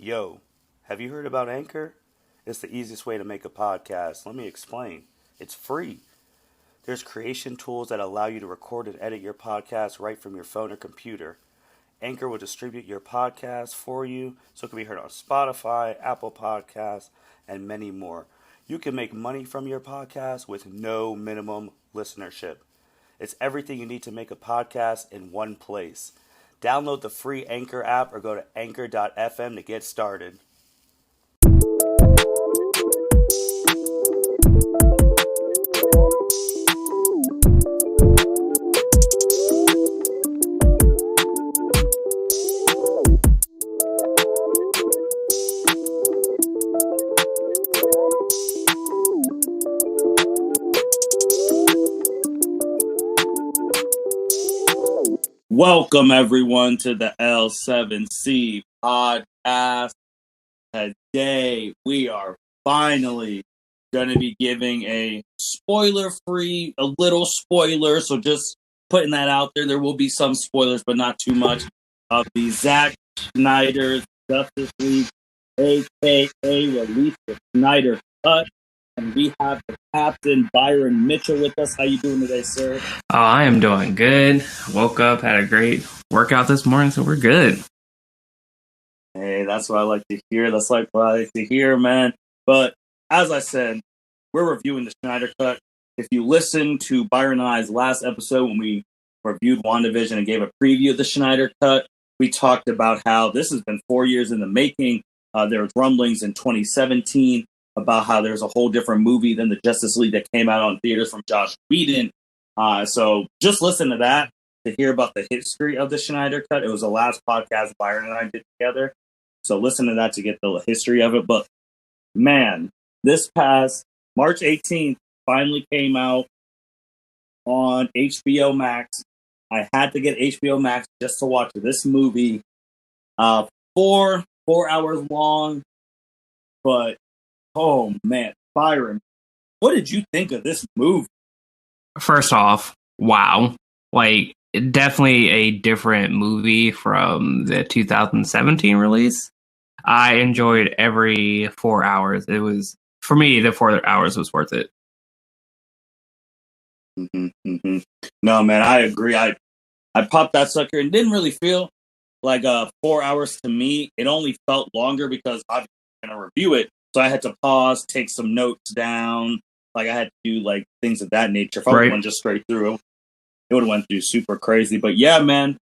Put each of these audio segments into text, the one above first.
Yo, have you heard about Anchor? It's the easiest way to make a podcast. Let me explain. It's free. There's creation tools that allow you to record and edit your podcast right from your phone or computer. Anchor will distribute your podcast for you so it can be heard on Spotify, Apple Podcasts, and many more. You can make money from your podcast with no minimum listenership. It's everything you need to make a podcast in one place. Download the free Anchor app or go to anchor.fm to get started. Welcome, everyone, to the L7C podcast. Today, we are finally going to be giving a spoiler-free, a little spoiler, so just putting that out there. There will be some spoilers, but not too much, of the Zack Snyder Justice League, a.k.a. release the Snyder Cut. And we have the captain, Byron Mitchell, with us. How you doing today, sir? Oh, I am doing good. Woke up, had a great workout this morning, so we're good. Hey, that's what I like to hear. That's like what I like to hear, man. But as I said, we're reviewing the Snyder Cut. If you listen to Byron and I's last episode when we reviewed WandaVision and gave a preview of the Snyder Cut, we talked about how this has been 4 years in the making. There was rumblings in 2017 about how there's a whole different movie than the Justice League that came out on theaters from Josh Whedon. So just listen to that to hear about the history of the Snyder Cut. It was the last podcast Byron and I did together. So listen to that to get the history of it. But man, this past March 18th finally came out on HBO Max. I had to get HBO Max just to watch this movie. 4 hours long, but oh man, Byron, what did you think of this movie? First off, wow. Like, definitely a different movie from the 2017 release. I enjoyed every 4 hours. It was, for me, the 4 hours was worth it. No, man, I agree. I popped that sucker and didn't really feel like 4 hours to me. It only felt longer because I'm going to review it. So I had to pause, take some notes down. Like I had to do like things of that nature. If I would have went just straight through, it would have went through super crazy. But yeah, man,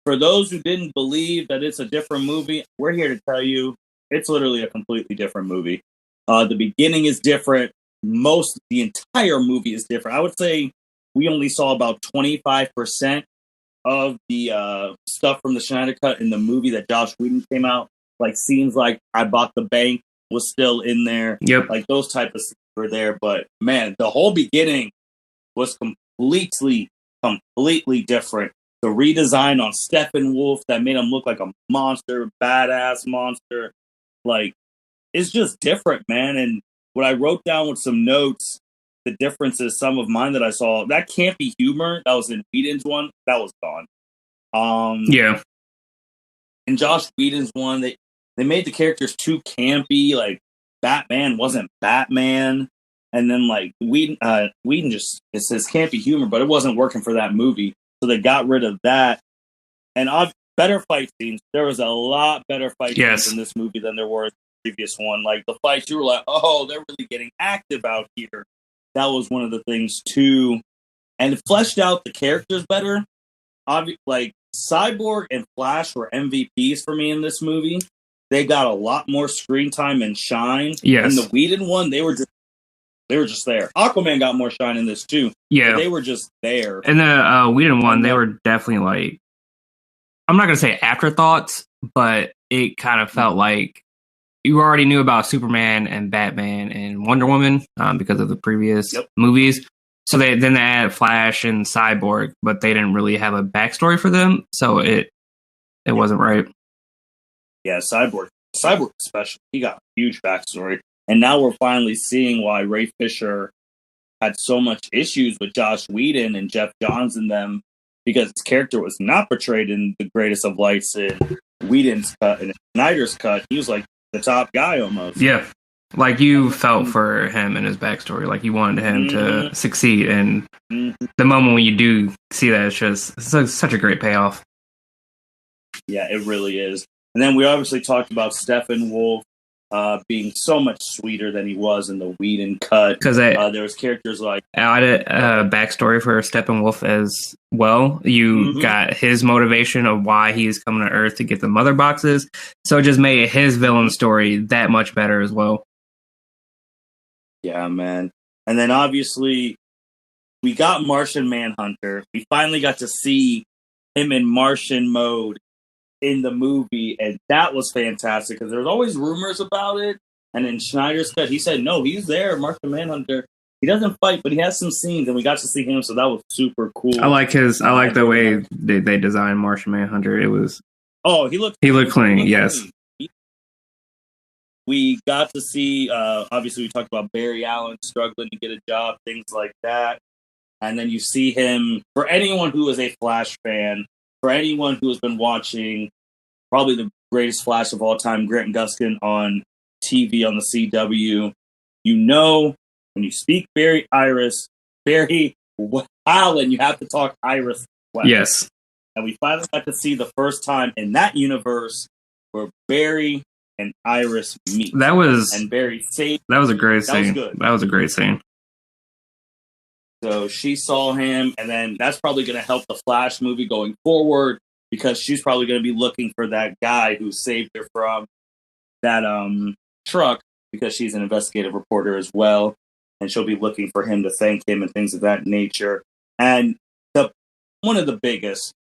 for those who didn't believe that it's a different movie, we're here to tell you it's literally a completely different movie. The beginning is different. The entire movie is different. I would say we only saw about 25% of the stuff from the Snyder Cut in the movie that Josh Whedon came out. Like scenes like I Bought the Bank was still in there. Yep. Like those type of things were there. But man, the whole beginning was completely different. The redesign on Stefan Wolfe that made him look like a monster, badass monster. Like, it's just different, man. And what I wrote down with some notes, the differences, some of mine that I saw, that campy humor that was in Whedon's one, that was gone. Yeah. In Josh Whedon's one, they made the characters too campy. Like Batman wasn't Batman, and then like Whedon just it's his campy humor, but it wasn't working for that movie, so they got rid of that. And better fight scenes. There was a lot better fight scenes in this movie than there were in the previous one. Like the fights, you were like, oh, they're really getting active out here. That was one of the things too, and it fleshed out the characters better. Like Cyborg and Flash were MVPs for me in this movie. They got a lot more screen time and shine. Yes. In the Whedon one, they were just there. Aquaman got more shine in this too. Yeah. They were just there. In the Whedon one, they were definitely like, I'm not going to say afterthoughts, but it kind of felt like you already knew about Superman and Batman and Wonder Woman because of the previous movies. So they added Flash and Cyborg, but they didn't really have a backstory for them. So it wasn't right. Yeah, Cyborg especially, he got a huge backstory. And now we're finally seeing why Ray Fisher had so much issues with Josh Whedon and Jeff Johns and them, because his character was not portrayed in the greatest of lights in Whedon's cut and Snyder's cut, he was like the top guy almost. Yeah. Like you felt for him and his backstory. Like you wanted him to succeed. And the moment when you do see that, it's such a great payoff. Yeah, it really is. And then we obviously talked about Stefan Wolfe being so much sweeter than he was in the Whedon cut. Because there was characters like... added a backstory for Stephen Wolfe as well. You got his motivation of why he's coming to Earth to get the mother boxes. So it just made his villain story that much better as well. Yeah, man. And then obviously we got Martian Manhunter. We finally got to see him in Martian mode in the movie, and that was fantastic because there was always rumors about it. And in Snyder's cut, he said, no, he's there, Martian Manhunter. He doesn't fight, but he has some scenes, and we got to see him, so that was super cool. I like the way they designed Martian Manhunter. It was... Oh, he looked clean, yes. Clean. We got to see, obviously, we talked about Barry Allen struggling to get a job, things like that. And then you see him, for anyone who is a Flash fan, for anyone who has been watching probably the greatest Flash of all time, Grant Gustin, on TV on the CW, you know, when you speak Barry Allen, you have to talk Iris West. Yes. And we finally got to see the first time in that universe where Barry and Iris meet. That was... And Barry saved... That was a great scene. That was good. That was a great scene. So she saw him, and then that's probably going to help the Flash movie going forward because she's probably going to be looking for that guy who saved her from that truck because she's an investigative reporter as well, and she'll be looking for him to thank him and things of that nature. And one of the biggest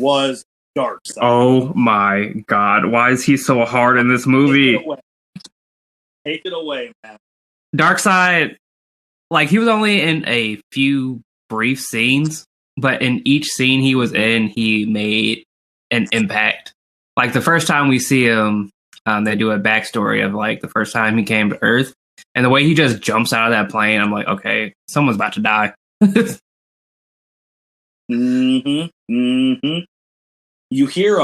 was Darkseid. Oh my God! Why is he so hard in this movie? Take it away, man. Darkseid, like, he was only in a few brief scenes, but in each scene he was in, he made an impact. Like, the first time we see him, they do a backstory of, like, the first time he came to Earth, and the way he just jumps out of that plane, I'm like, okay, someone's about to die. You hear,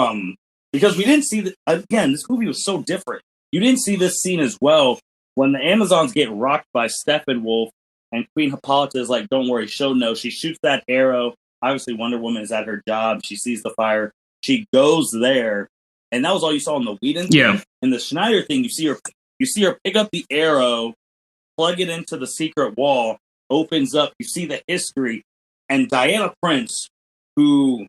because we didn't see, again, this movie was so different. You didn't see this scene as well. When the Amazons get rocked by Stephen Wolfe and Queen Hippolyta is like, don't worry, she'll know. She shoots that arrow. Obviously, Wonder Woman is at her job. She sees the fire. She goes there. And that was all you saw in the Whedon thing. Yeah. In the Snyder thing, you see her pick up the arrow, plug it into the secret wall, opens up. You see the history. And Diana Prince, who,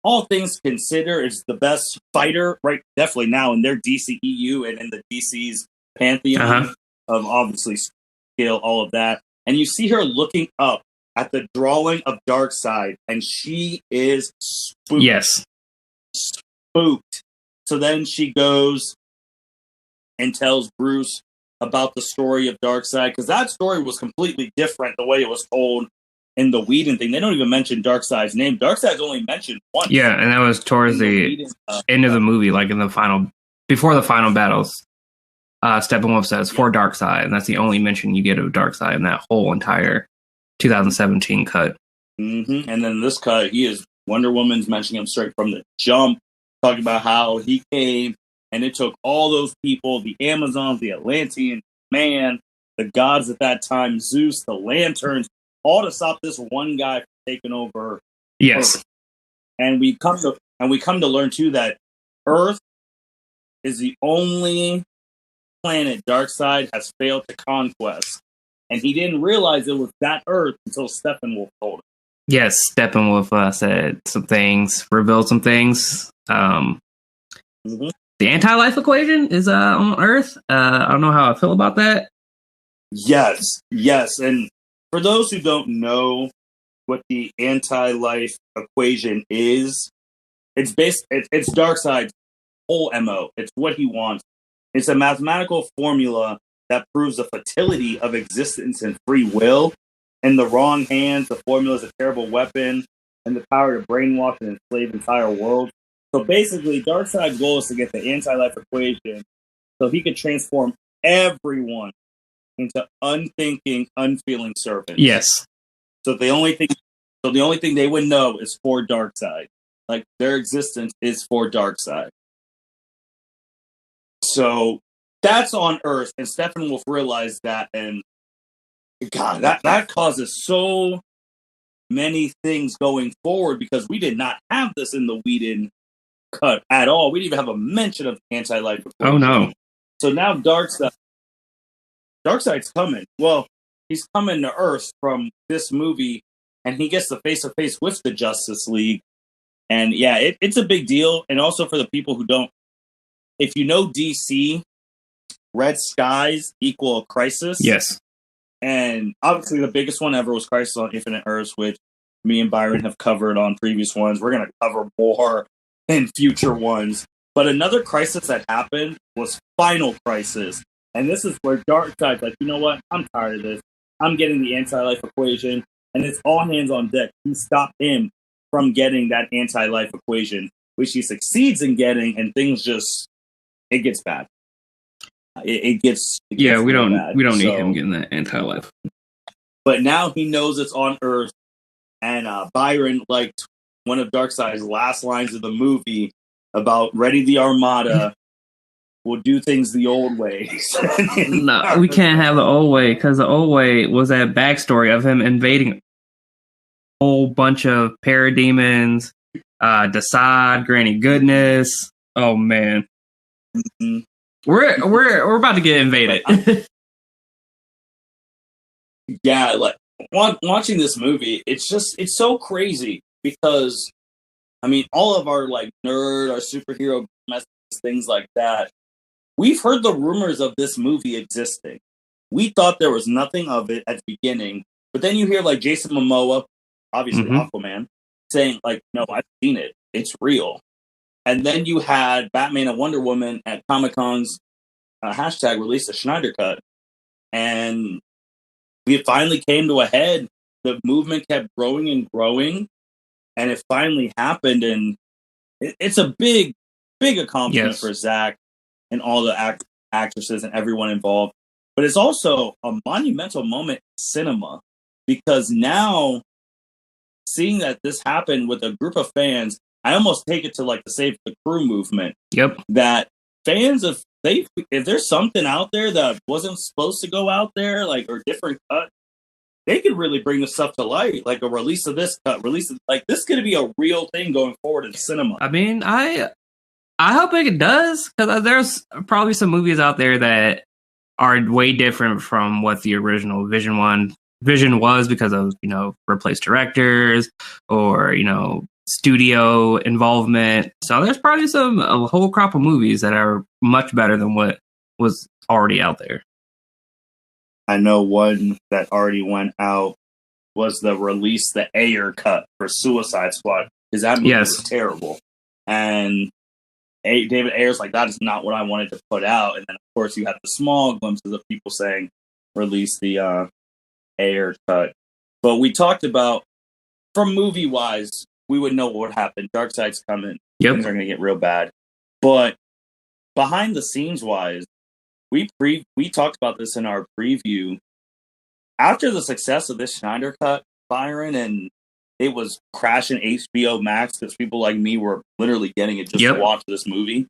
all things considered, is the best fighter, right? Definitely now in their DCEU and in the DC's pantheon of obviously skill, all of that. And you see her looking up at the drawing of Darkseid, and she is spooked. Yes. Spooked. So then she goes and tells Bruce about the story of Darkseid, because that story was completely different the way it was told in the Whedon thing. They don't even mention Darkseid's name. Darkseid's only mentioned once. Yeah, and that was towards the end of the movie, like in the before the final battles. Steppenwolf says for Darkseid, and that's the only mention you get of Darkseid in that whole entire 2017 cut. And then this cut, Wonder Woman's mentioning him straight from the jump, talking about how he came and it took all those people, the Amazons, the Atlantean man, the gods at that time, Zeus, the Lanterns, all to stop this one guy from taking over. Yes. Earth. And we come to learn too that Earth is the only planet Darkseid has failed to conquest, and he didn't realize it was that Earth until Steppenwolf told him. Yes, Steppenwolf said some things, revealed some things. The anti-life equation is on Earth. I don't know how I feel about that. Yes, and for those who don't know what the anti-life equation is, it's Darkseid's whole MO. It's what he wants. It's a mathematical formula that proves the futility of existence and free will. In the wrong hands, the formula is a terrible weapon and the power to brainwash and enslave entire worlds. So basically, Darkseid's goal is to get the anti-life equation so he can transform everyone into unthinking, unfeeling servants. Yes. So the only thing they would know is for Darkseid. like their existence is for Darkseid. So that's on Earth, and Stefan Wolfe realized that, and God, that causes so many things going forward because we did not have this in the Whedon cut at all. We didn't even have a mention of anti-life equation. Oh no! So now Darkseid's coming. Well, he's coming to Earth from this movie, and he gets the face-to-face with the Justice League. And yeah, it's a big deal. And also for the people who don't, if you know DC, red skies equal crisis. Yes. And obviously the biggest one ever was Crisis on Infinite Earths, which me and Byron have covered on previous ones. We're going to cover more in future ones. But another crisis that happened was Final Crisis. And this is where Darkseid's like, you know what? I'm tired of this. I'm getting the anti-life equation. And it's all hands on deck to stop him from getting that anti-life equation, which he succeeds in getting, and things just, it gets bad. It gets yeah, we don't bad. need him getting that anti-life. But now he knows it's on Earth, and Byron liked one of Darkseid's last lines of the movie about ready the Armada, we'll do things the old way. No, we can't have the old way, because the old way was that backstory of him invading a whole bunch of parademons, Desaad, Granny Goodness. Oh man. Mm-hmm. We're about to get invaded. Yeah, like watching this movie, it's so crazy because I mean, all of our like nerd, our superhero messages, things like that. We've heard the rumors of this movie existing. We thought there was nothing of it at the beginning, but then you hear like Jason Momoa, obviously Aquaman, saying like, "No, I've seen it. It's real." And then you had Batman and Wonder Woman at Comic-Con's hashtag release a Snyder Cut. And it finally came to a head. The movement kept growing and growing. And it finally happened. And it's a big, big accomplishment for Zack and all the actresses and everyone involved. But it's also a monumental moment in cinema. Because now, seeing that this happened with a group of fans, I almost take it to like the Save the Crew movement. Yep. That fans, if there's something out there that wasn't supposed to go out there, like, or different cut, they could really bring this stuff to light. Like a release of this cut, like this could be a real thing going forward in cinema. I mean, I hope it does, because there's probably some movies out there that are way different from what the original Vision was because of, replaced directors or, studio involvement. So there's probably a whole crop of movies that are much better than what was already out there. I know one that already went out was the Ayer cut for Suicide Squad, because that movie was terrible. And David Ayer's like, that is not what I wanted to put out. And then of course you have the small glimpses of people saying release the Ayer cut. But we talked about, from movie wise, we would know what would happen. Darkseid's coming. Yep. Things are going to get real bad. But behind the scenes wise, we talked about this in our preview. After the success of this Snyder Cut, Byron, and it was crashing HBO Max because people like me were literally getting it just to watch this movie.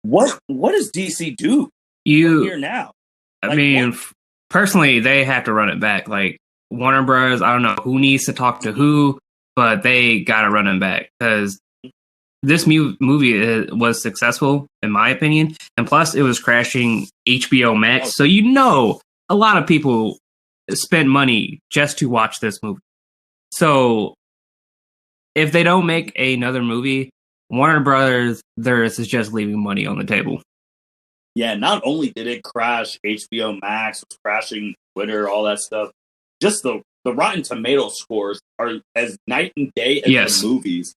What does DC do here now? I mean, personally, they have to run it back. Like Warner Bros., I don't know who needs to talk to who, but they got to run it back because this movie was successful, in my opinion. And plus, it was crashing HBO Max. So, a lot of people spend money just to watch this movie. So, if they don't make another movie, Warner Brothers is just leaving money on the table. Yeah, not only did it crash HBO Max, it was crashing Twitter, all that stuff. Just the Rotten Tomato scores are as night and day as the movies.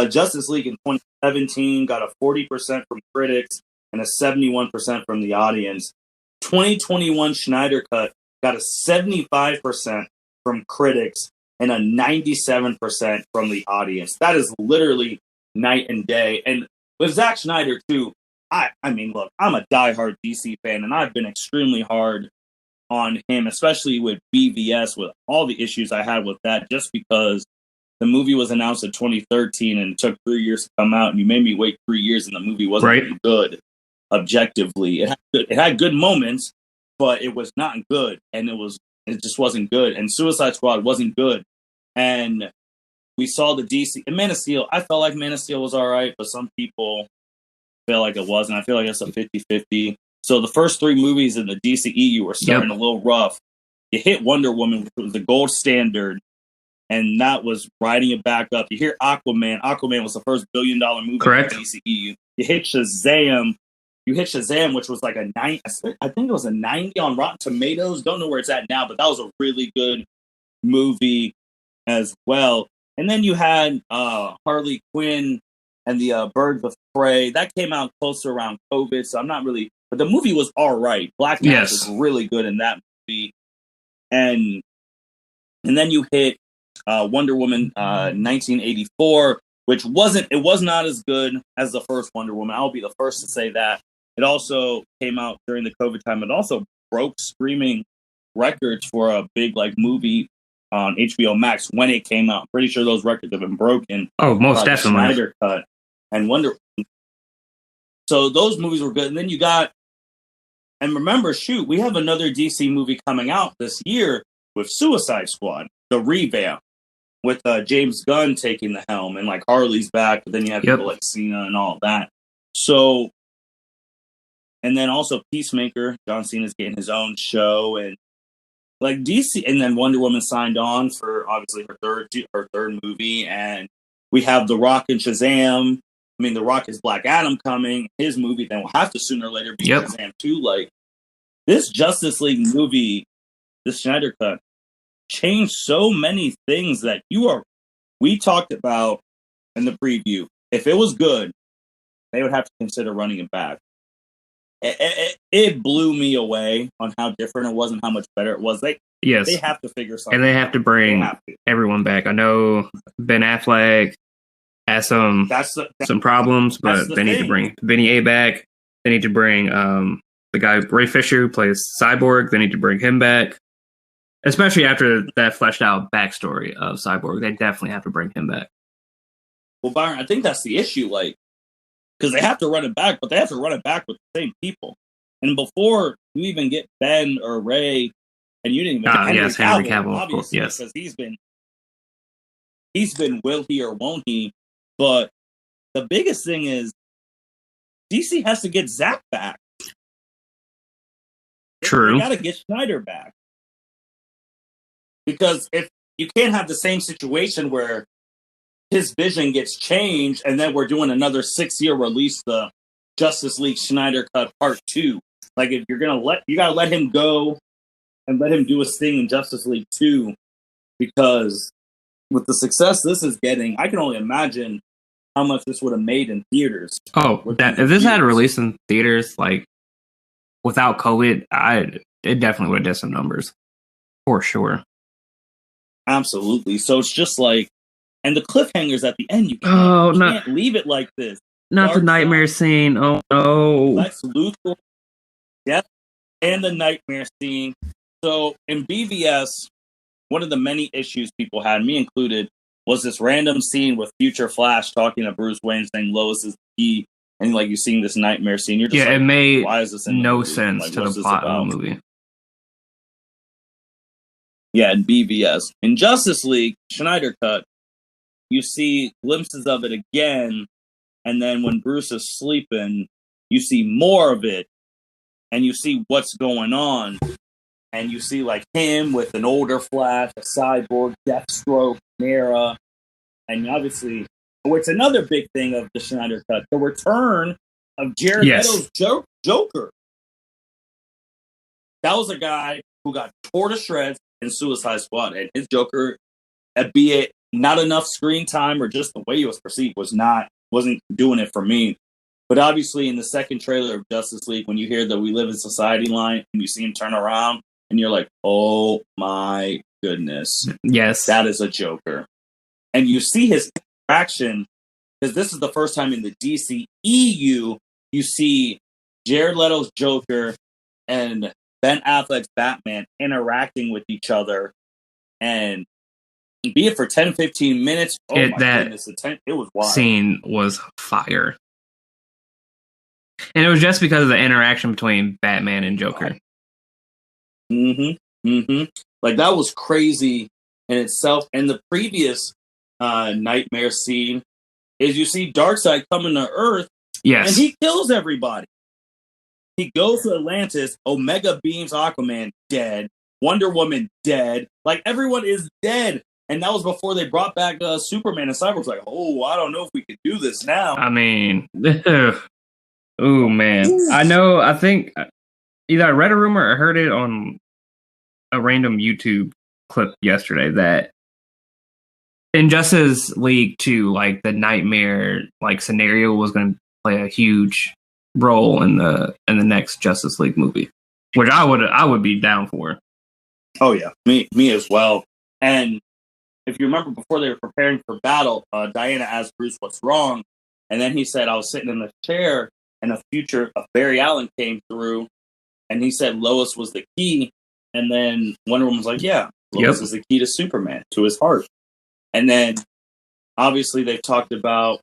Justice League in 2017 got a 40% from critics and a 71% from the audience. 2021 Snyder Cut got a 75% from critics and a 97% from the audience. That is literally night and day. And with Zack Snyder, too, I mean, look, I'm a diehard DC fan, and I've been extremely hard on him, especially with BVS, with all the issues I had with that, just because the movie was announced in 2013 and it took 3 years to come out, and you made me wait 3 years, and the movie wasn't even good objectively. It had good moments, but it was not good, and it just wasn't good. And Suicide Squad wasn't good, and we saw the DC and Man of Steel. I felt like Man of Steel was all right, but some people feel like it wasn't. I feel like it's a 50-50. So the first 3 movies in the DCEU were starting a little rough. You hit Wonder Woman, which was the gold standard, and that was riding it back up. You hear Aquaman. Aquaman was the first billion-dollar movie in the DCEU. You hit Shazam. Which was like a 9. I think it was a 90 on Rotten Tomatoes. Don't know where it's at now, but that was a really good movie as well. And then you had Harley Quinn and the Birds of Prey. That came out closer around COVID, so I'm not really... But the movie was all right. Black Mass was really good in that movie. And then you hit Wonder Woman 1984, which was not as good as the first Wonder Woman. I'll be the first to say that. It also came out during the COVID time. It also broke streaming records for a big movie on HBO Max when it came out. Pretty sure those records have been broken. Oh, most definitely. The Snyder Cut and Wonder. So those movies were good. And then you got, and remember, we have another DC movie coming out this year with Suicide Squad, the revamp, with James Gunn taking the helm, and Harley's back, but then you have people like Cena and all that. So, and then also Peacemaker, John Cena's getting his own show, and DC, and then Wonder Woman signed on for obviously her third movie, and we have The Rock and Shazam. I mean, The Rock is Black Adam coming, his movie, then we'll have to sooner or later be Shazam too. This Justice League movie, this Snyder Cut, changed so many things that we talked about in the preview. If it was good, they would have to consider running it back. It blew me away on how different it was and how much better it was. They have to figure something out. And they have to bring everyone back. I know Ben Affleck has some problems, but they need to bring Vinny A back. They need to bring the guy Ray Fisher who plays Cyborg. They need to bring him back. Especially after that fleshed out backstory of Cyborg. They definitely have to bring him back. Well, Byron, I think that's the issue. Because they have to run it back, but they have to run it back with the same people. And before you even get Ben or Ray, and you didn't even get Henry Cavill, obviously, because he's been will he or won't he. But the biggest thing is DC has to get Zack back. True. They got to get Snyder back. Because if you can't have the same situation where his vision gets changed, and then we're doing another 6-year release, the Justice League Snyder Cut Part 2. If you're you gotta let him go and let him do his thing in Justice League 2, because with the success this is getting, I can only imagine how much this would have made in theaters. Oh, if this had released in theaters without COVID, it definitely would have done some numbers for sure. Absolutely. So it's just and the cliffhangers at the end, you can't leave it like this. Not Dark the nightmare scene. Oh no. Lex Luthor. Yep. And the nightmare scene. So in BVS, one of the many issues people had, me included, was this random scene with Future Flash talking to Bruce Wayne saying Lois is the key, and you're seeing this nightmare scene. You're just it made why is this in no sense to the plot of the movie. Yeah, in BVS. In Justice League, Snyder Cut, you see glimpses of it again, and then when Bruce is sleeping, you see more of it, and you see what's going on, and you see him with an older Flash, a Cyborg, Deathstroke, Mera, and obviously, it's another big thing of the Snyder Cut, the return of Jared Leto's Joker. That was a guy who got tore to shreds in Suicide Squad, and his Joker, be it not enough screen time or just the way he was perceived, wasn't doing it for me. But obviously, in the second trailer of Justice League, when you hear the "We Live in Society" line and you see him turn around, and you're like, "Oh my goodness, yes, that is a Joker," and you see his interaction, because this is the first time in the DCEU you see Jared Leto's Joker and Ben Affleck's Batman interacting with each other, and be it for 10, 15 minutes. Oh my goodness, it was wild. Scene was fire. And it was just because of the interaction between Batman and Joker. Like, that was crazy in itself. And the previous nightmare scene is you see Darkseid coming to Earth, and he kills everybody. He goes to Atlantis, Omega beams Aquaman, dead. Wonder Woman, dead. Like, everyone is dead. And that was before they brought back Superman, and Cyborg's like, oh, I don't know if we can do this now. I mean, oh, man. I think either I read a rumor or heard it on a random YouTube clip yesterday that in Justice League 2, like, the nightmare like scenario was going to play a huge role in the next Justice League movie, which I would be down for. Oh yeah, me as well. And if you remember, before they were preparing for battle, Diana asked Bruce what's wrong, and then he said, I was sitting in the chair, and Barry Allen came through, and he said Lois was the key, and then Wonder Woman was like, yeah, Lois is the key to Superman, to his heart. And then, obviously, they've talked about,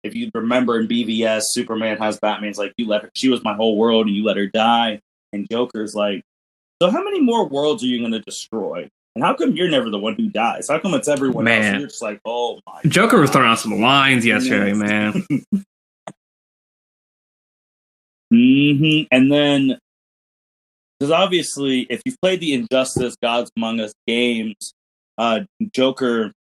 if you remember in BVS, Superman has Batman's like, she was my whole world, and you let her die. And Joker's like, so how many more worlds are you going to destroy? And how come you're never the one who dies? How come it's everyone else? And you're just like, oh my Joker was throwing out some lines yesterday, man. And then, because obviously, if you've played the Injustice Gods Among Us games, Joker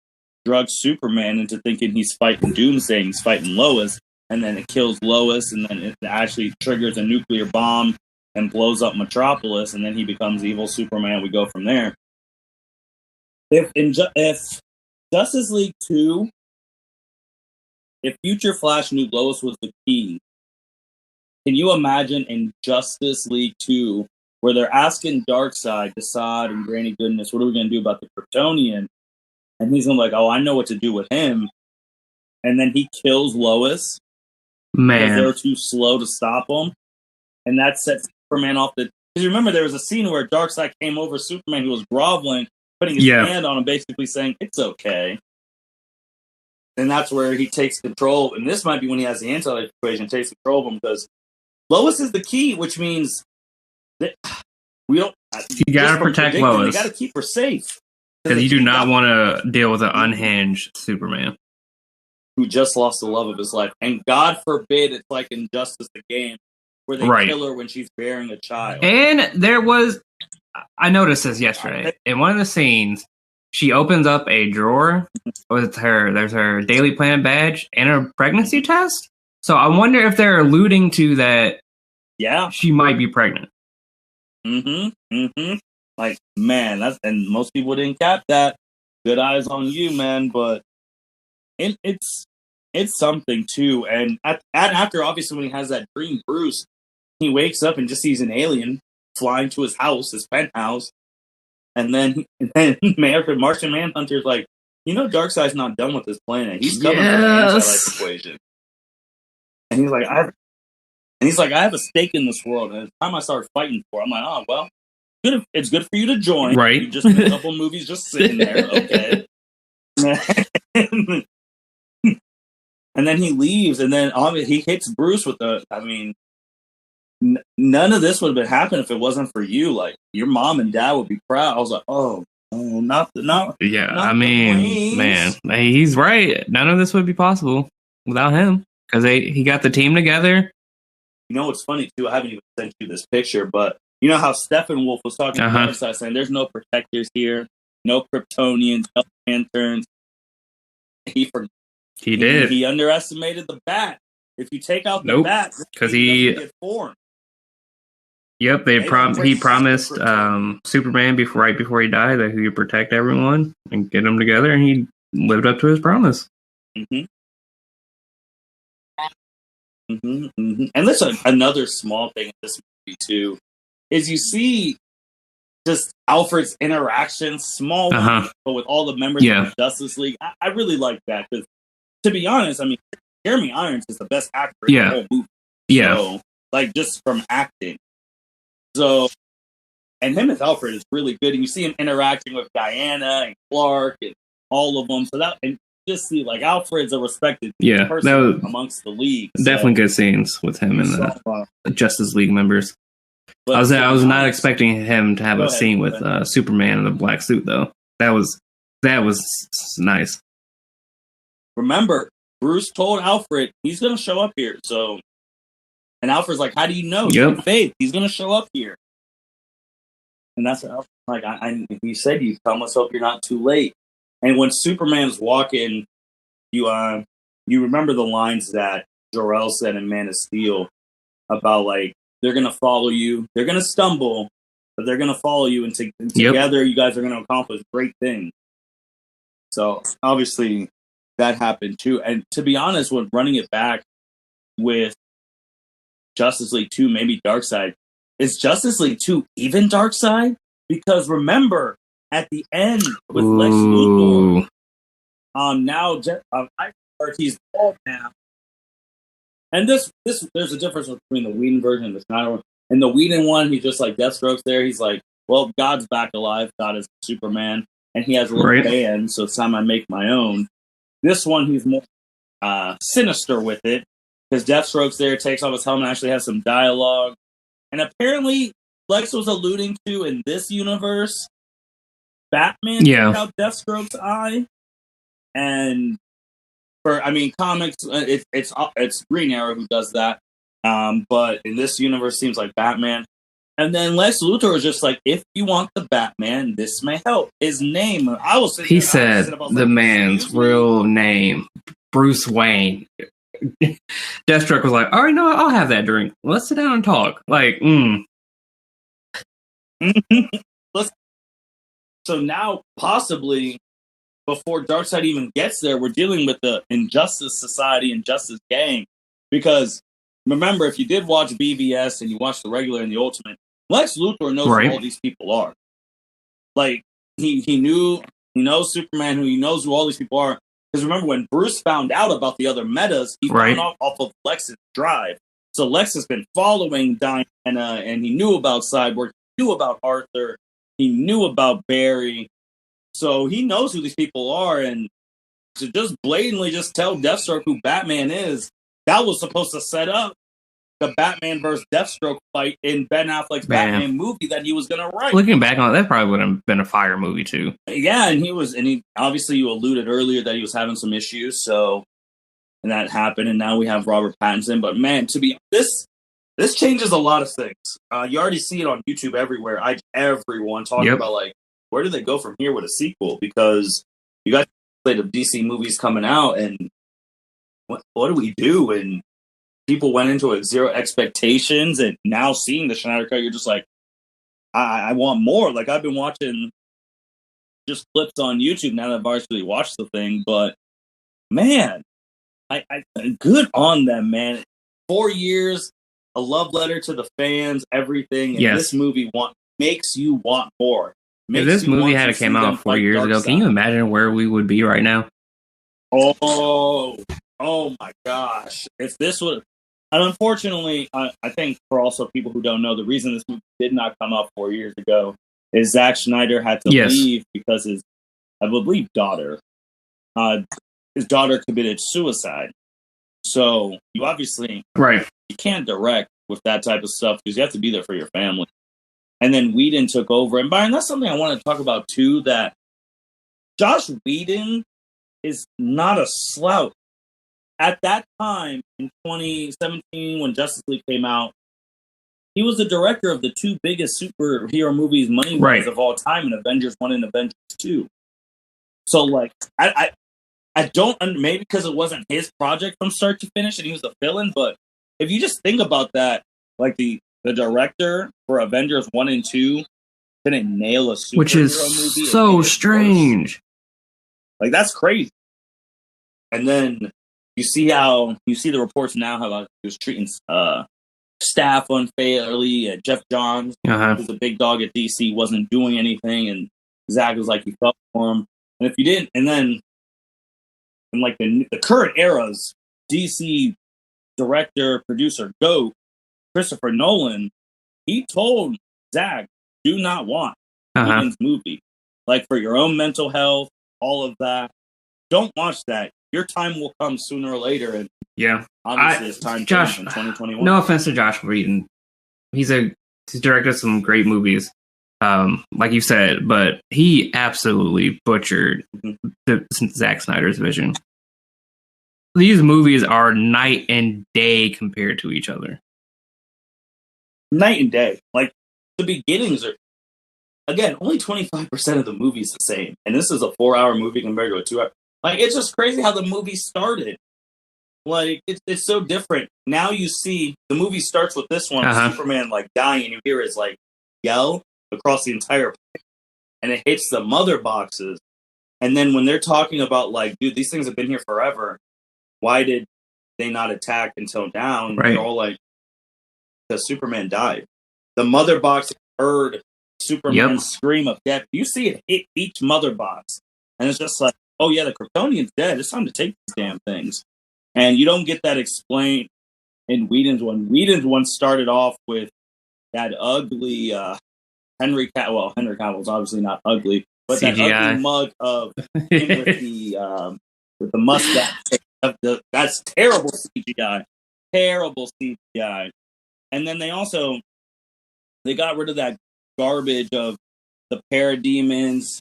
drugs Superman into thinking he's fighting Doomsday, he's fighting Lois, and then it kills Lois, and then it actually triggers a nuclear bomb and blows up Metropolis, and then he becomes evil Superman. We go from there. If Justice League 2, if Future Flash knew Lois was the key, can you imagine in Justice League 2 where they're asking Darkseid, Desaad, and Granny Goodness, what are we going to do about the Kryptonian? And he's going to be like, oh, I know what to do with him. And then he kills Lois. Man. Because they're too slow to stop him. And that sets Superman off the... Because remember, there was a scene where Darkseid came over Superman, who was groveling, putting his hand on him, basically saying, it's okay. And that's where he takes control. And this might be when he has the anti-life equation, takes control of him, because Lois is the key, which means that we don't... You got to protect Lois. You got to keep her safe. Because you do not want to deal with an unhinged Superman. Who just lost the love of his life. And God forbid it's like in Justice the Game, where they kill her when she's bearing a child. And there was... I noticed this yesterday. In one of the scenes, she opens up a drawer with there's her Daily Planet badge and her pregnancy test. So I wonder if they're alluding to that she might be pregnant. Like, man, and most people didn't cap that. Good eyes on you, man. But it's something too. And after, obviously, when he has that dream, Bruce, he wakes up and just sees an alien flying to his house, his penthouse. And then Martian Manhunter's like, Darkseid's not done with this planet. He's coming for the anti-life equation. And he's like, I have a stake in this world, and it's time I start fighting for it. I'm like, oh well. It's good for you to join. Right. You just a couple movies just sitting there. Okay. And then he leaves, and then he hits Bruce with none of this would have been happening if it wasn't for you. Like, your mom and dad would be proud. I was like, not. Yeah, I mean, man, he's right. None of this would be possible without him, because he got the team together. You know what's funny too? I haven't even sent you this picture, but you know how Stefan Wolfe was talking about Darkseid, saying there's no protectors here, no Kryptonians, no Lanterns. He did. He underestimated the bat. If you take out the bat, because he get formed. Yep, he promised Superman right before he died that he would protect everyone and get them together, and he lived up to his promise. And there's another small thing in this movie too, is you see just Alfred's interactions, small ones, but with all the members of the Justice League. I really like that, because to be honest, I mean, Jeremy Irons is the best actor in the whole movie. So, like, just from acting. So, and him as Alfred is really good. And you see him interacting with Diana and Clark and all of them. So that, and just see, like, Alfred's a respected person that was amongst the league. Definitely good scenes with him and the Justice League members. But I was not expecting him to have a scene with Superman in a black suit, though. That was nice. Remember, Bruce told Alfred he's going to show up here. So, and Alfred's like, "How do you know? Yep. Faith, he's going to show up here." And that's what Alfred's like. If you said you come, let's hope you're not too late. And when Superman's walking, you remember the lines that Jor-El said in Man of Steel about, like, they're going to follow you, they're going to stumble, but they're going to follow you, and together you guys are going to accomplish great things. So obviously that happened too. And to be honest, when running it back with Justice League 2, maybe Darkseid, is Justice League 2 even Darkseid? Because remember, at the end with Lex Luthor, now he's bald now. And this there's a difference between the Whedon version and the Snyder one. In the Whedon one, he's just like Deathstroke's there. He's like, well, God's back alive. God is Superman. And he has a little band, so it's time I make my own. This one, he's more sinister with it, because Deathstroke's there, takes off his helmet, actually has some dialogue. And apparently, Lex was alluding to, in this universe, Batman took out Deathstroke's eye. And comics, it's Green Arrow who does that. But in this universe, seems like Batman. And then Lex Luthor is just like, if you want the Batman, this may help. His name, he said the man's real name, Bruce Wayne. Deathstroke was like, all right, no, I'll have that drink. Let's sit down and talk. Like, So now, possibly, before Darkseid even gets there, we're dealing with the Injustice Society and Justice Gang. Because, remember, if you did watch BVS and you watched the regular and the Ultimate, Lex Luthor knows who all these people are. Like, he knows Superman, he knows who all these people are. Because remember, when Bruce found out about the other metas, he found out off of Lex's drive. So Lex has been following Diana, and he knew about Cyborg, he knew about Arthur, he knew about Barry. So he knows who these people are, and to just blatantly just tell Deathstroke who Batman is, that was supposed to set up the Batman versus Deathstroke fight in Ben Affleck's Batman movie that he was going to write. Looking back on it, that probably would have been a fire movie too. Yeah, and he obviously, you alluded earlier that he was having some issues, and that happened, and now we have Robert Pattinson. But man, this changes a lot of things. You already see it on YouTube everywhere. Everyone talking about, like, where do they go from here with a sequel? Because you got a slate of DC movies coming out, and what do we do? And people went into it with zero expectations, and now seeing the Snyder Cut, you're just like, I want more. Like, I've been watching just clips on YouTube now that I've actually watched the thing, but man, I good on them, man. 4 years, a love letter to the fans, everything, and this movie makes you want more. If this movie had came out 4 years ago, can you imagine where we would be right now? Oh my gosh. If this would... And unfortunately, I think for also people who don't know, the reason this movie did not come out 4 years ago is Zack Snyder had to leave because his daughter committed suicide. So you obviously you can't direct with that type of stuff because you have to be there for your family. And then Whedon took over. And Byron, that's something I want to talk about too, that Josh Whedon is not a slouch. At that time, in 2017, when Justice League came out, he was the director of the two biggest superhero movies, money-wise, of all time, in Avengers 1 and Avengers 2. So, like, I don't, maybe because it wasn't his project from start to finish and he was the villain, but if you just think about that, like, the director for Avengers 1 and 2 didn't nail a superhero which is movie. So strange. Like, that's crazy. And then you see the reports now how he was treating staff unfairly. Jeff Johns, who's a big dog at DC, wasn't doing anything, and Zack was like, he felt for him. And if you didn't, and then in like the current era's DC director, producer, GOAT, Christopher Nolan, he told Zack, do not want Whedon's movie. Like, for your own mental health, all of that. Don't watch that. Your time will come sooner or later. And obviously it's time Josh, in 2021. No offense to Josh Whedon. He's directed some great movies, like you said, but he absolutely butchered Zack Snyder's vision. These movies are night and day compared to each other. Night and day. Like, the beginnings are, again, only 25% of the movie's the same. And this is a 4-hour movie compared to a 2-hour. Like, it's just crazy how the movie started. Like, it's so different. Now you see, the movie starts with this one, Superman, like, dying, and you hear his, like, yell across the entire place. And it hits the mother boxes. And then when they're talking about, like, dude, these things have been here forever. Why did they not attack until now? And they're all like, because Superman died. The mother box heard Superman's scream of death. You see it hit each mother box. And it's just like, oh yeah, the Kryptonian's dead. It's time to take these damn things. And you don't get that explained in Whedon's one. Whedon's one started off with that ugly Henry Cavill. Well, Henry Cavill's obviously not ugly, but CGI. That ugly mug of him with the mustache. That's terrible CGI. Terrible CGI. And then they got rid of that garbage of the parademons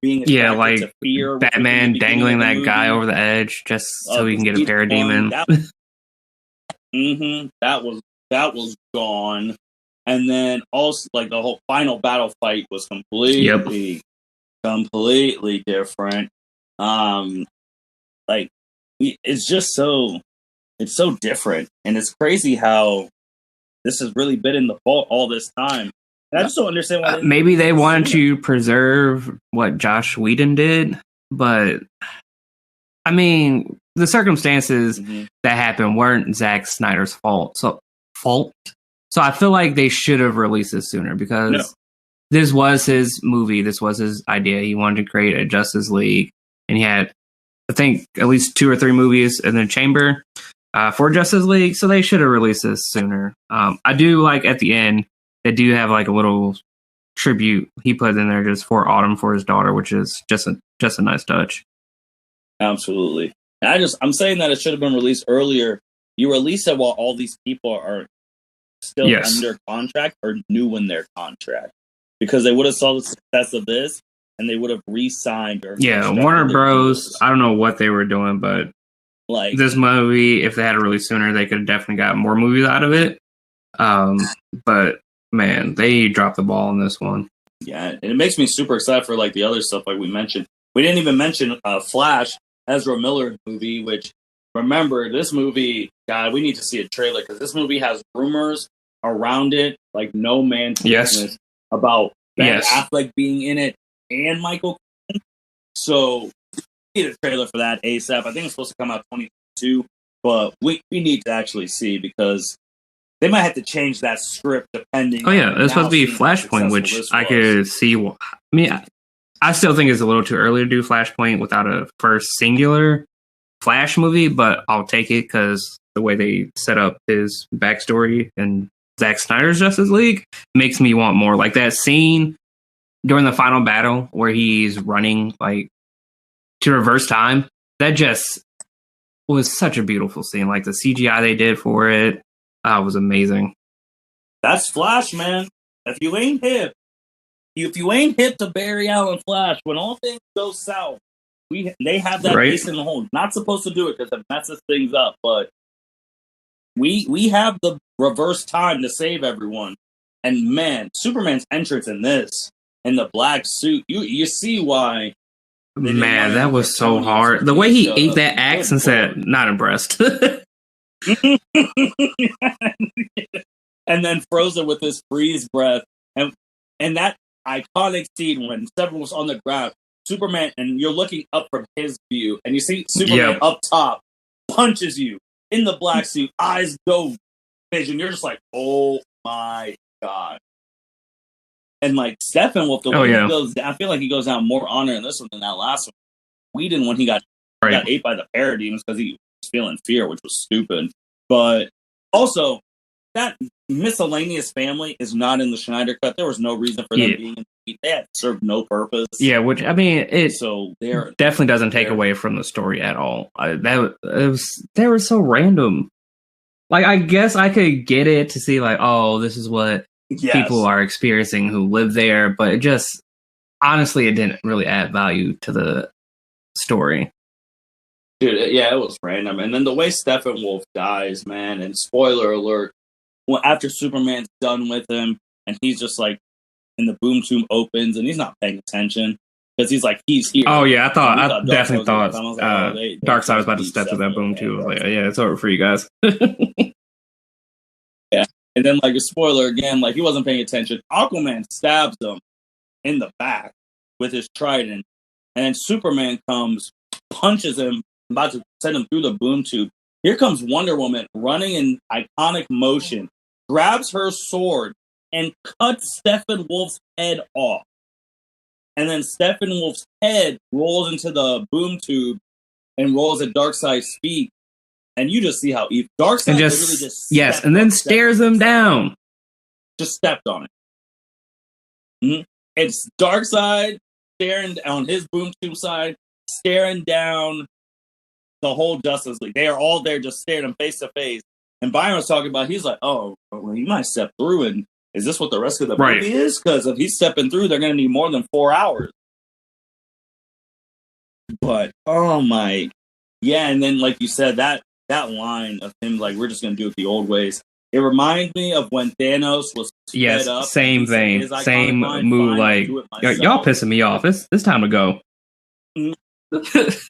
being like to fear. Batman dangling that guy over the edge just so he can get a parademon. That was gone. And then also, like, the whole final battle fight was completely different. Like, it's just so different, and it's crazy how this has really been in the vault all this time. And I just don't understand why. Maybe they wanted to preserve what Josh Whedon did, but I mean, the circumstances that happened weren't Zack Snyder's fault. So I feel like they should have released this sooner, because this was his movie. This was his idea. He wanted to create a Justice League, and he had, I think, at least 2 or 3 movies in the chamber for Justice League, so they should have released this sooner. I do like at the end, they do have like a little tribute he put in there just for Autumn for his daughter, which is just a nice touch. Absolutely. I'm saying that it should have been released earlier. You release it while all these people are still under contract or new in their contract, because they would have saw the success of this and they would have re-signed. Warner Bros. I don't know what they were doing, but like this movie, if they had it released sooner, they could have definitely got more movies out of it. But man, they dropped the ball on this one. Yeah, and it makes me super excited for like the other stuff like we mentioned. We didn't even mention Flash, Ezra Miller's movie, which, remember, this movie, God, we need to see a trailer, because this movie has rumors around it like no man's business about Ben Affleck being in it and Michael Keaton. So we need a trailer for that ASAP. I think it's supposed to come out 2022, but we need to actually see, because they might have to change that script depending. Oh yeah, it's supposed to be Flashpoint, which I could see. I mean, I still think it's a little too early to do Flashpoint without a first singular Flash movie, but I'll take it because the way they set up his backstory and Zack Snyder's Justice League makes me want more. Like that scene during the final battle where he's running like to reverse time, that just was such a beautiful scene. Like the CGI they did for it was amazing. That's Flash, man. If you ain't hip to Barry Allen Flash, when all things go south, they have that ace in the hole. Not supposed to do it because it messes things up, but we have the reverse time to save everyone. And man, Superman's entrance in this, in the black suit, you see why. Man, that was so hard. The way he ate that axe and said, "Not impressed." And then froze it with his freeze breath, and that iconic scene when Stefan was on the ground, Superman, and you're looking up from his view, and you see Superman up top, punches you in the black suit, eyes go vision. You're just like, oh my god! And like Stefan, with the way he goes, I feel like he goes down more honor in this one than that last one. Whedon, when he got ate by the parademons because he was feeling fear, which was stupid. But also, that miscellaneous family is not in the Snyder Cut. There was no reason for them being in the They had served no purpose. Yeah, which I mean, it they're definitely doesn't take away from the story at all. They were so random. Like, I guess I could get it to see, like, oh, this is what people are experiencing who live there, but it just, honestly, it didn't really add value to the story. Dude, yeah, it was random. And then the way Stephen Wolfe dies, man, and spoiler alert, after Superman's done with him, and he's just like, and the boom tube opens, and he's not paying attention, because he's like, he's here. Oh, yeah, I definitely thought Darkseid was about to step through that boom tube. I was like, yeah, it's over for you guys. Yeah. And then, like, a spoiler again, like, he wasn't paying attention. Aquaman stabs him in the back with his trident. And then Superman comes, punches him, about to send him through the boom tube. Here comes Wonder Woman running in iconic motion, grabs her sword, and cuts Stephen Wolfe's head off. And then Stephen Wolfe's head rolls into the boom tube and rolls at Darkseid's feet. And you just see how Darkseid just and then stares him down. Just stepped on it. Mm-hmm. It's Darkseid staring on his boom tube side, staring down the whole Justice League. They are all there just staring them face to face. And Byron was talking about, he's like, oh, well, he might step through. And is this what the rest of the movie is? Because if he's stepping through, they're going to need more than 4 hours. But, oh my. Yeah, and then, like you said, that line of him, like, we're just going to do it the old ways. It reminds me of when Thanos was sped up. Same vein. Same move, like, y'all pissing me off. It's time to go. Yes.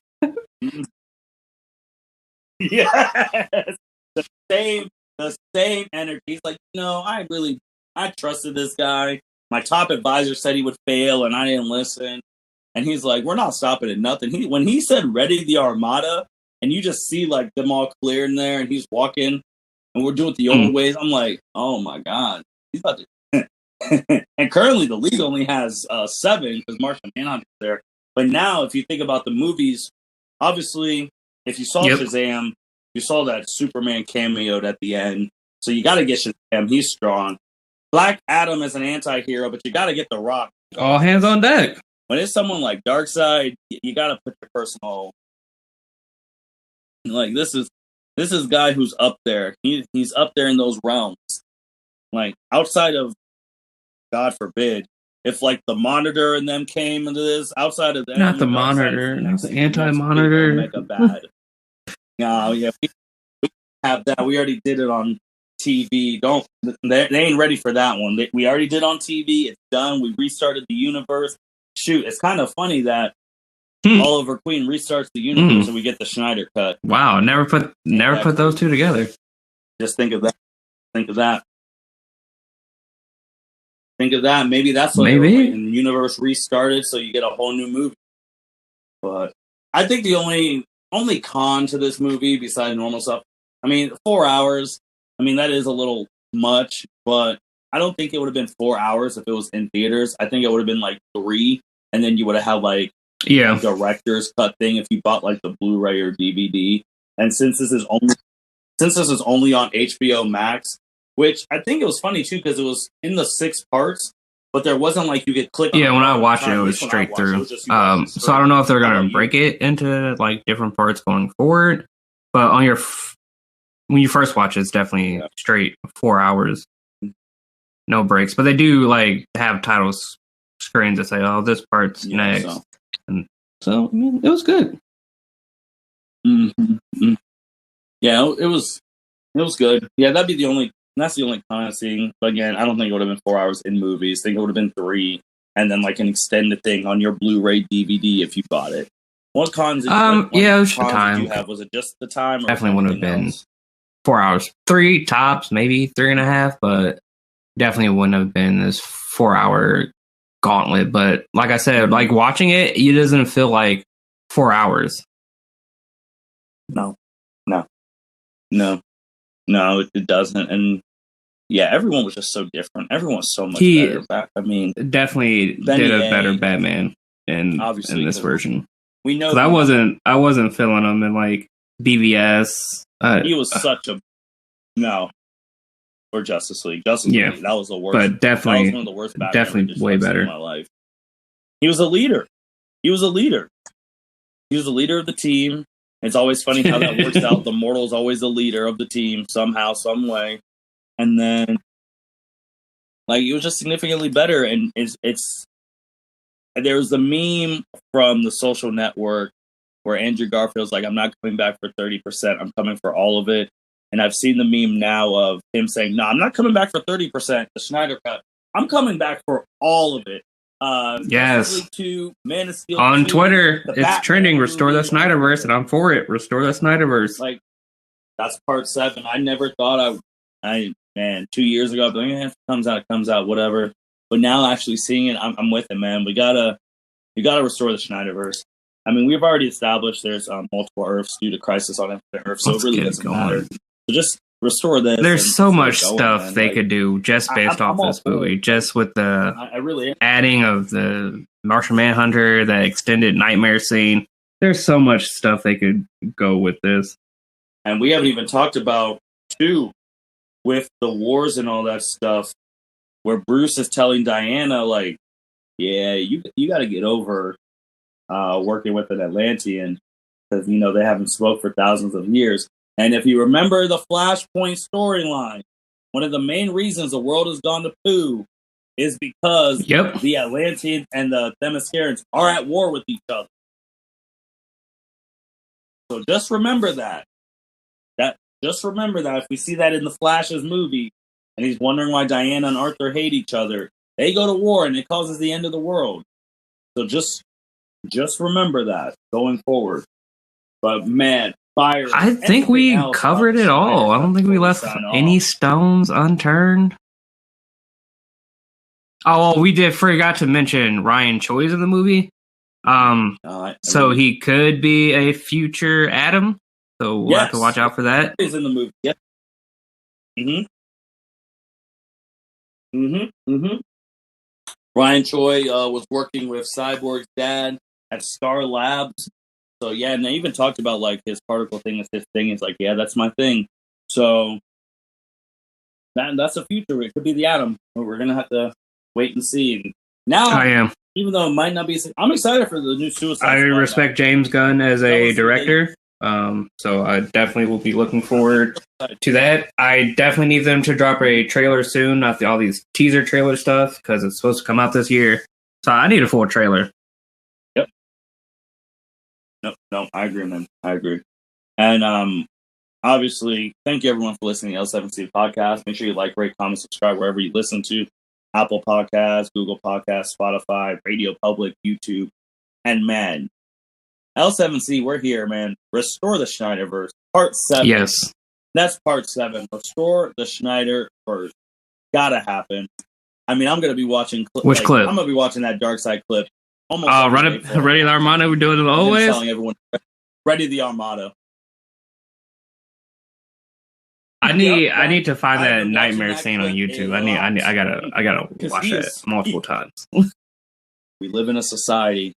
The same energy. He's like, no, I trusted this guy. My top advisor said he would fail, and I didn't listen. And he's like, we're not stopping at nothing. When he said, ready the Armada, and you just see, like, them all clear in there, and he's walking, and we're doing it the old ways. I'm like, oh, my God. He's about to... And currently, the league only has 7, because Martian Manhunter's there. But now, if you think about the movies, obviously, if you saw Shazam, you saw that Superman cameoed at the end. So you got to get Shazam. He's strong. Black Adam is an anti-hero, but you got to get The Rock. All hands on deck. When it's someone like Darkseid, you got to put your personal... Like, this is a guy who's up there. He's up there in those realms. Like, outside of, God forbid, if, like, the Monitor and them came into this, outside of that... Not the Monitor, not the Anti-Monitor. Mega bad. No, yeah, we have that. We already did it on TV. They ain't ready for that one. We already did on TV. It's done. We restarted the universe. Shoot, it's kind of funny that Oliver Queen restarts the universe and we get the Snyder cut. Wow, never put those two together. Just think of that. Think of that. Maybe that's what the universe restarted, so you get a whole new movie. But I think the only con to this movie, besides normal stuff, I mean, 4 hours. I mean, that is a little much, but I don't think it would have been 4 hours if it was in theaters. I think it would have been like 3, and then you would have had like a director's cut thing if you bought like the Blu-ray or DVD. And since this is only on HBO Max, which I think it was funny too because it was in the 6 parts. But there wasn't like you could click on when I watched it, it was straight through. So I don't know if they're going to break it into like different parts going forward. But on when you first watch it, it's definitely straight 4 hours. No breaks. But they do like have title screens that say, oh, this part's next. So, I mean, it was good. Mm-hmm. Yeah, it was good. Yeah, that's the only con I'm seeing. But again, I don't think it would have been 4 hours in movies. I think it would have been 3, and then like an extended thing on your Blu-ray DVD if you bought it. What cons? It was the time. Did you have? Was it just the time? Or definitely wouldn't have been 4 hours. 3 tops, maybe 3.5, but definitely wouldn't have been this 4 hour gauntlet. But like I said, like watching it doesn't feel like 4 hours. No, it doesn't. And yeah, everyone was just so different. Everyone was so much better. I mean, definitely did a better Batman in this version. We know I wasn't feeling him in like BVS. He was such a or Justice League. Justice League, that was the worst. But definitely, that was one of the worst Batman definitely way better in my life. He was a leader. He was a leader. He was the leader of the team. It's always funny how that works out. The mortal's always the leader of the team somehow, some way. And then, like, it was just significantly better. And it's there was the meme from The Social Network where Andrew Garfield's like, I'm not coming back for 30%. I'm coming for all of it. And I've seen the meme now of him saying, no, I'm not coming back for 30%, the Snyder Cut. I'm coming back for all of it. Yes. 2, Man of Steel on 2, Twitter, it's Batman trending. Restore the Snyderverse, and I'm for it. Restore the Snyderverse. Like, that's part 7. I never thought 2 years ago, I'd be like, if it comes out, whatever. But now actually seeing it, I'm with it, man. We gotta restore the Snyderverse. I mean, we've already established there's multiple Earths due to Crisis on Infinite Earth, so it really doesn't matter. So just restore this. There's so much stuff they could do just based off this movie. Just with the adding of the Martian Manhunter, the extended nightmare scene. There's so much stuff they could go with this. And we haven't even talked about, too, with the wars and all that stuff, where Bruce is telling Diana, like, yeah, you got to get over working with an Atlantean because, they haven't spoke for thousands of years. And if you remember the Flashpoint storyline, one of the main reasons the world has gone to poo is because the Atlanteans and the Themyscirans are at war with each other. So just remember that. Just remember that if we see that in the Flash's movie, and he's wondering why Diana and Arthur hate each other, they go to war and it causes the end of the world. So just remember that going forward. But man, Byron, I think we covered it all. I don't think we left any stones unturned. Oh, well, we forgot to mention Ryan Choi's in the movie. So he could be a future Adam. So we'll have to watch out for that. He's in the movie. Yep. Ryan Choi was working with Cyborg's dad at Star Labs. So yeah, and they even talked about like his particle thing is his thing. It's like, yeah, that's my thing. So that's the future. It could be the Atom. We're gonna have to wait and see. Now I am. Even though it might not be, I'm excited for the new Suicide Squad. I respect James Gunn as a director. So I definitely will be looking forward to that. I definitely need them to drop a trailer soon, not all these teaser trailer stuff, because it's supposed to come out this year. So I need a full trailer. Yep. No, I agree, man. I agree. And obviously, thank you everyone for listening to L7C Podcast. Make sure you like, rate, comment, subscribe wherever you listen to. Apple Podcasts, Google Podcasts, Spotify, Radio Public, YouTube, and man. L7C, we're here, man. Restore the Snyderverse. Part 7. Yes. That's part 7. Restore the Snyderverse. Gotta happen. I mean, I'm going to be watching... Which clip? I'm going to be watching that Dark Side clip. Ready the Armada, we're doing it always? Telling everyone, ready the Armada. I need to find that nightmare scene on YouTube. I gotta watch it multiple times. We live in a society.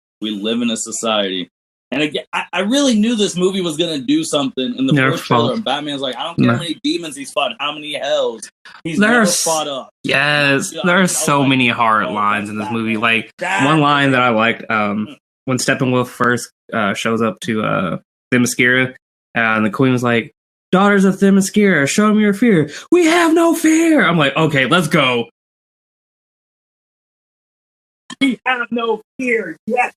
And again, I really knew this movie was going to do something in the first trailer. And Batman's like, I don't care how many demons he's fought, how many hells. He's never fought up. Yes, there are so many hard lines in this movie. Like, one line that I liked, when Steppenwolf first shows up to Themyscira, and the Queen was like, Daughters of Themyscira, show them your fear. We have no fear. I'm like, okay, let's go. We have no fear. Yeah.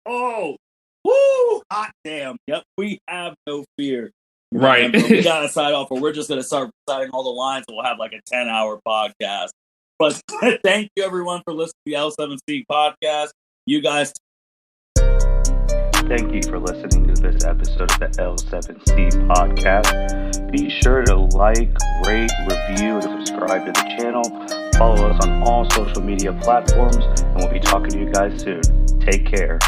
Oh, woo! Hot damn. Yep, we have no fear. Right. We gotta sign off, or we're just gonna start reciting all the lines, and we'll have like a 10-hour podcast. But thank you everyone for listening to the L7C podcast. You guys. Thank you for listening to this episode of the L7C podcast. Be sure to like, rate, review, and subscribe to the channel. Follow us on all social media platforms, and we'll be talking to you guys soon. Take care.